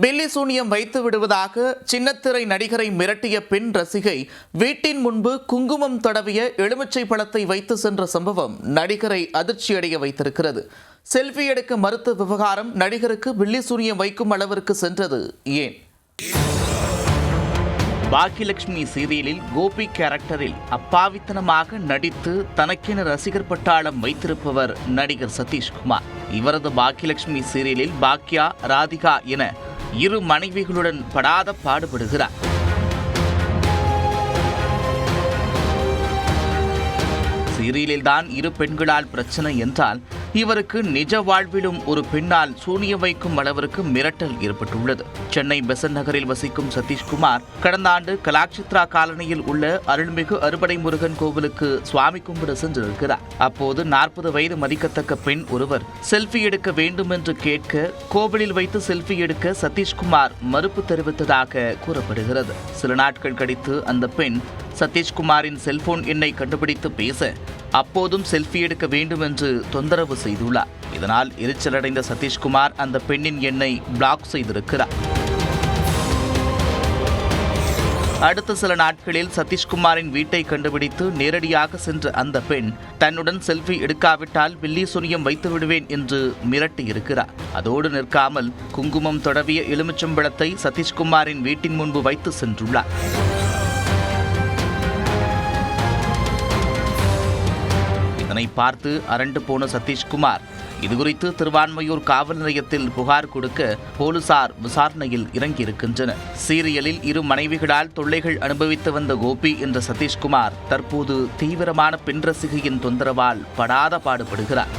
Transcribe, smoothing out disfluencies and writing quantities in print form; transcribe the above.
பில்லி சூனியம் வைத்து விடுவதாக சின்னத்திரை நடிகரை மிரட்டிய பெண் ரசிகை வீட்டின் முன்பு குங்குமம் தடவிய எலுமிச்சை பழத்தை வைத்து சென்ற சம்பவம் நடிகரை அதிர்ச்சியடைய வைத்திருக்கிறது. செல்ஃபி எடுக்க மறுத்த விவகாரம் நடிகருக்கு பில்லி சூனியம் வைக்கும் அளவிற்கு சென்றது ஏன்? பாக்கியலட்சுமி சீரியலில் கோபி கேரக்டரில் அப்பாவித்தனமாக நடித்து தனக்கென ரசிகர் பட்டாளம் வைத்திருப்பவர் நடிகர் சதீஷ்குமார். இவரது பாக்கியலட்சுமி சீரியலில் பாக்யா, ராதிகா என இரு மனைவிகளுடன் படாத பாடுபடுகிறார். சீரியலில்தான் இரு பெண்களால் பிரச்சனை என்றால் இவருக்கு நிஜ வாழ்விலும் ஒரு பெண்ணால் சூனியம் வைக்கும் அளவிற்கு மிரட்டல் ஏற்பட்டுள்ளது. சென்னை பெசன்ட் நகரில் வசிக்கும் சதீஷ்குமார் கடந்த ஆண்டு கலாட்சித்ரா காலனியில் உள்ள அருள்மிகு அறுபடை முருகன் கோவிலுக்கு சுவாமி கும்பிட சென்றிருக்கிறார். அப்போது 40 வயது மதிக்கத்தக்க பெண் ஒருவர் செல்ஃபி எடுக்க வேண்டும் என்று கேட்க கோவிலில் வைத்து செல்ஃபி எடுக்க சதீஷ்குமார் மறுப்பு தெரிவித்ததாக கூறப்படுகிறது. சில நாட்கள் கழித்து அந்த பெண் சதீஷ்குமாரின் செல்போன் எண்ணை கண்டுபிடித்து பேச அப்போதும் செல்ஃபி எடுக்க வேண்டும் என்று தொந்தரவு செய்துள்ளார். இதனால் எரிச்சலடைந்த சதீஷ்குமார் அந்த பெண்ணின் எண்ணை பிளாக் செய்திருக்கிறார். அடுத்த சில நாட்களில் சதீஷ்குமாரின் வீட்டை கண்டுபிடித்து நேரடியாக சென்ற அந்த பெண் தன்னுடன் செல்ஃபி எடுக்காவிட்டால் பில்லி சூனியம் வைத்து விடுவேன் என்று மிரட்டியிருக்கிறார். அதோடு நிற்காமல் குங்குமம் தடவிய எலுமிச்சம்பழத்தை சதீஷ்குமாரின் வீட்டின் முன்பு வைத்து சென்றுள்ளார். இதனை பார்த்து அரண்டு போன சதீஷ்குமார் இதுகுறித்து திருவான்மையூர் காவல் நிலையத்தில் புகார் கொடுக்க போலீசார் விசாரணையில் இறங்கியிருக்கின்றனர். சீரியலில் இரு மனைவிகளால் தொல்லைகள் அனுபவித்து வந்த கோபி என்ற சதீஷ்குமார் தற்போது தீவிரமான பெண் ரசிகையின் தொந்தரவால் படாத பாடுபடுகிறார்.